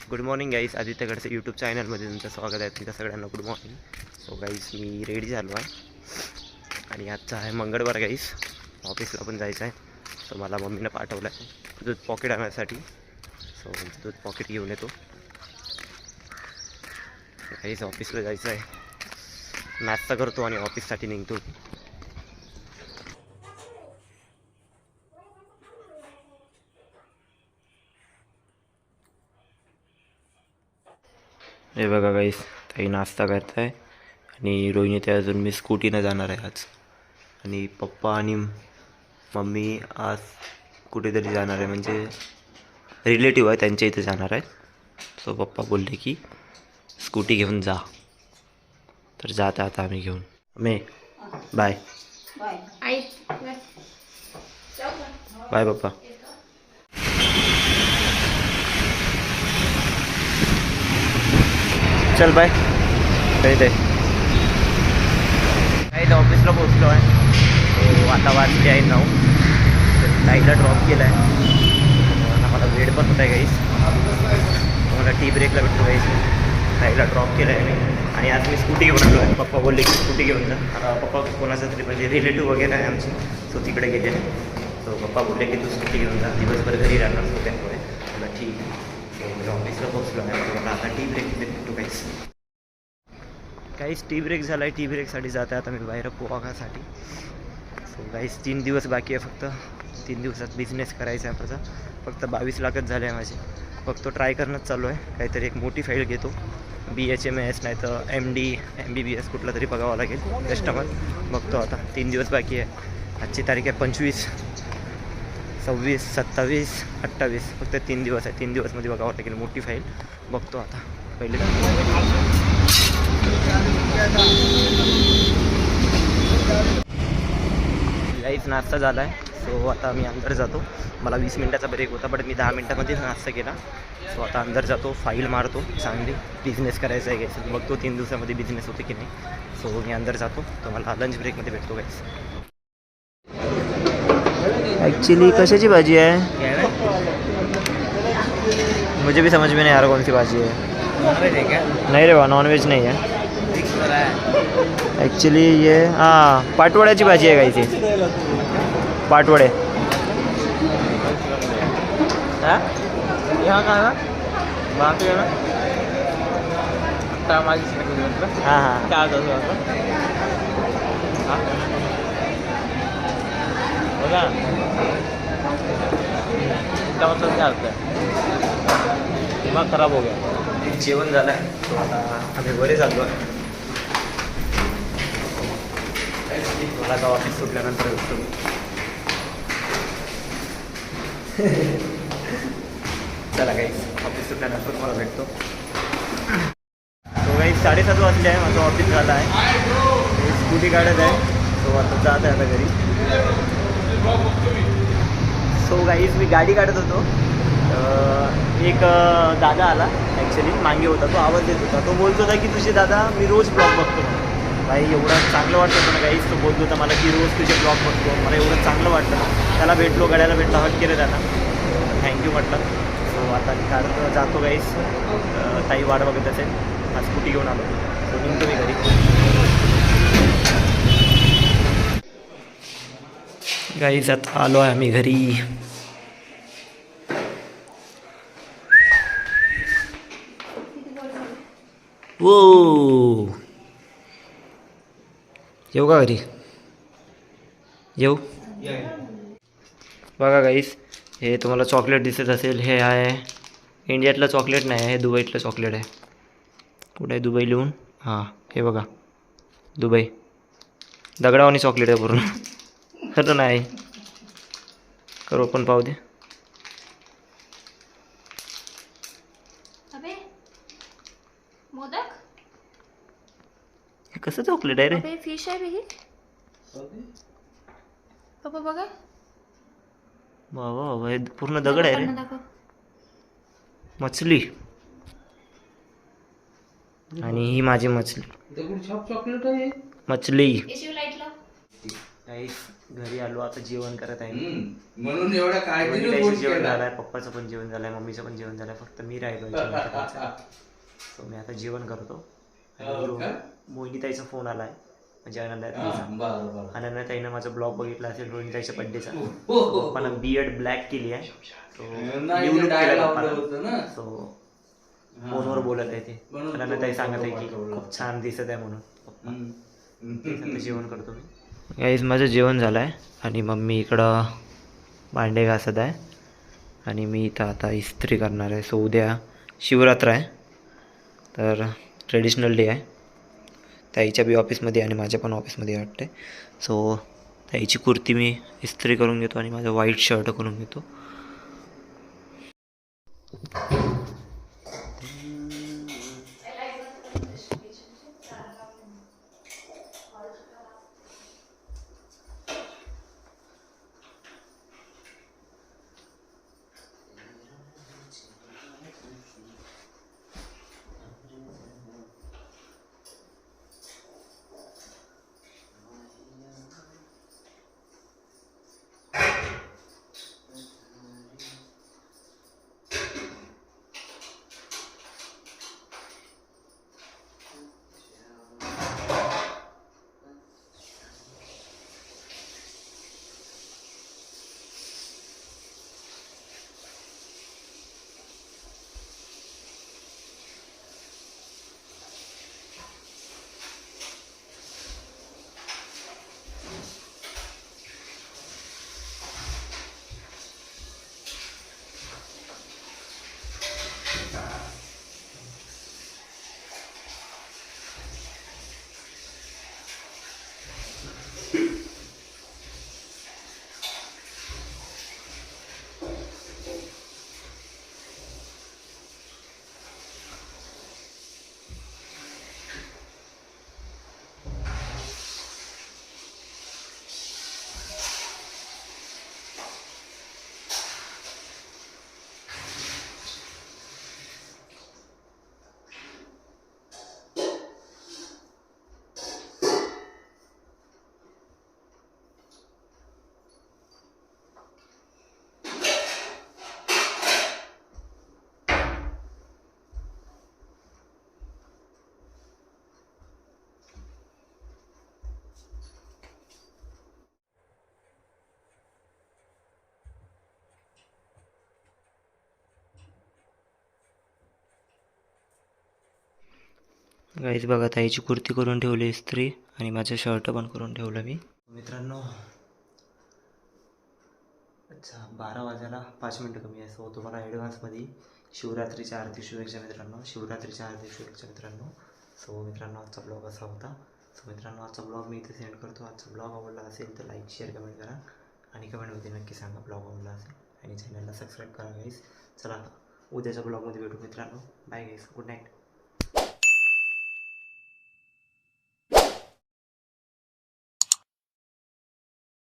Good morning गाईस, Aditya Khadse YouTube चॅनलमध्ये तुमचं स्वागत आहे. तुमच्या सगळ्यांना गुड मॉर्निंग. सो गाईस, मी रेडी झालो आहे आणि आजचा आहे मंगळवार गाईस. ऑफिसला पण जायचं आहे. सो मला मम्मीनं पाठवलं आहे दूध पॉकेट आणण्यासाठी. सो दूध पॉकेट घेऊन येतो. गाईस ऑफिसला जायचं आहे. नाश्ता करतो आणि ऑफिससाठी निघतो. हे बघा गाईस, ताई नाश्ता करत आहे आणि रोहिणी ते अजून मी स्कूटीनं जाणार आहे आज. आणि पप्पा आणि मम्मी आज कुठेतरी जाणार आहे, म्हणजे रिलेटिव्ह आहे त्यांच्या इथे जाणार आहे. सो पप्पा बोलले की स्कूटी घेऊन जा, तर जात आता आम्ही घेऊन. मे बाय बाय पप्पा. चल बाय. काही ते काही ऑफिसला पोहोचलो आहे. तो आता वाजले आहे 9. ताईला ड्रॉप केला आहे. आम्हाला वेळ पण होत आहे गाईस. मला टी ब्रेकला भेटतो गाईस. ताईला ड्रॉप केला आहे आणि आज मी स्कूटी घेऊन आलो आहे. पप्पा बोलले की स्कूटी घेऊन जा. आता पप्पा कोणाचं तरी म्हणजे रिलेटिव्ह वगैरे आहे आमचे, सो तिकडे गेले. सो पप्पा बोलले की तू स्कूटी घेऊन जा, दिवसभर घरी राहणार. सो त्यामुळे मला ठीक. सो ऑफिसला पोहोचलो आहे. मला आता टी ब्रेक भेटतो गाईस. काहीच टी ब्रेक झाला आहे. टी ब्रेकसाठी जात आहे आता मी बाहेर पोहासाठी. सो गाईस 3 दिवस बाकी आहे फक्त. 3 दिवसात बिझनेस करायचा आहे माझा. फक्त 22 लाखच झाले आहे माझे. फक्त ट्राय करणंच चालू आहे. काहीतरी एक मोठी फाईल घेतो. BHMS नाही तर MD MBBS कुठला तरी बघावं लागेल. कस्टमर बघतो आता. 3 दिवस बाकी आहे. आजची तारीख आहे 25, 26, 27, 28. फक्त 3 दिवस आहे. 3 दिवसमध्ये बघावं लागेल मोठी फाईल. बघतो आता पहिले. गाईस नाश्ता झाला आहे. सो आता मी अंदर जातो. मला 20 मिनटाचा ब्रेक होता, बट मी 10 मिनटामध्ये नाश्ता केला. सो आता अंदर जातो, फाईल मारतो. चांगली बिझनेस करायचा आहे गाईस. बघतो 3 दिवसामध्ये बिझनेस होते की नाही. सो मी अंदर जातो. तो मला लंच ब्रेकमध्ये भेटतो गाईस. ॲक्च्युली कशाची भाजी आहे मुझे भी समझ में नहीं आ रहा कौन सी भाजी है. नहीं रे बा, नॉनव्हेज नहीं है ॲक्च्युली. ये हां पाटवड्याची भाजी आहे गाईस. पाटवडे. हां दिमाग खराब हो गया. जेवण झालं आहे. तो आता आम्ही बरे झालो आहे. मला आता ऑफिस सुटल्यानंतर भेटतो. चला गाईस, ऑफिस सुटल्यानंतर मला भेटतो. तो गाईस 7:30 वाजले आहे. माझं ऑफिस झालं आहे. स्कूटी काढत आहे. तो आता जात आहे आता घरी. सो गाईस मी गाडी काढत होतो. एक दादा आला. ॲक्च्युली मागे होता. तो आवाज देत होता. तो बोलत होता की तुझे दादा मी रोज ब्लॉग बघतो. भाई एवढं चांगलं वाटतं होतं ना गाईस. तो बोलत होता मला की रोज तुझे ब्लॉग बघतो. मला एवढं चांगलं वाटतं. त्याला भेटलो, गाड्याला भेटलो, हट केलं त्याला. थँक्यू म्हटलं. सो आता मी काढत जातो गाईस. ताई वाट बघत असेल. हा स्कूटी घेऊन आलो. सो निघतो मी घरी. गाईस आता आलो आहे आम्ही घरी. वो येऊ का घरी? येऊ. बघा गाईस, हे तुम्हाला चॉकलेट दिसत असेल. हे आहे इंडियातलं चॉकलेट नाही आहे, हे दुबईतलं चॉकलेट आहे. कुठे आहे दुबई लिहून? हां हे बघा, दुबई. दगडावानी चॉकलेट आहे पूर्ण. खरं नाही, करू पण पाहू दे. मोदक हे कसं चॉकलेट आहे रे? अबे फिश आहे ही. पप्पा बघा. बाबा हे पूर्ण दगड आहे रे. मछली. आणि ही माझी मछली. चॉकलेट आहे. मछली. काहीच घरी आलो आता जेवण करत आहे. म्हणून एवढ्या काळजीने वहिनीताईचं फोन जेवण केला. झालंय, पप्पाचं पण जेवण झालंय, मम्मीचं पण जेवण झालंय, फक्त मी राहिलो जेवण करायचं. तो मी आता जेवण करतो. हो का? मोहिनीताईचा फोन आलाय, म्हणजे हा, बरं, बरं. अनन्याताईनं माझा ब्लॉग बघितला असेल रोहिणीताईच्या बड्डेचा. हो, हो, हो. पप्पानं बियर्ड ब्लॅक केली आहे. नाही, न्यू लुक डाय केला लावलं पप्पानं. होतं ना. सो हा. फोनवर बोलत आहे ते. म्हणून अनन्याताई तो सांगत आहे फोटो की पाठवला. खूप छान दिसत आहे म्हणून पप्पा. तेच आता हम्म. जेवण करतो मी. गाईज माझं जेवण झालं आहे आणि मम्मी इकडं भांडे घासत आहे आणि मी इथं आता इस्त्री करणार आहे. सो उद्या शिवरात्र आहे, तर ट्रेडिशनल डे आहे. ताईच्या बी ऑफिसमध्ये आणि माझ्या पण ऑफिसमध्ये वाटते. सो ताईची कुर्ती मी इस्त्री करून घेतो आणि माझं व्हाईट शर्ट करून घेतो. गाईज बघा, ताईची कुर्ती करून ठेवली इस्त्री आणि माझं शर्ट पण करून ठेवलं मी. मित्रांनो, अच्छा 12 वाजायला 5 मिनटं कमी आहे. सो तुम्हाला ॲडव्हान्समध्ये शिवरात्रीच्या हार्दिक शुभेच्छा मित्रांनो. शिवरात्रीच्या हार्दिक शुभेच्छा मित्रांनो. सो मित्रांनो, आजचा ब्लॉग असा होता. सो मित्रांनो, आजचा ब्लॉग मी इथे सेंड करतो. आजचा ब्लॉग आवडला असेल तर लाईक शेअर कमेंट करा आणि कमेंटमध्ये नक्की सांगा ब्लॉग आवडला असेल आणि चॅनलला सबस्क्राईब करा गाईज. चला, उद्याच्या ब्लॉगमध्ये भेटू मित्रांनो. Bye guys, good night.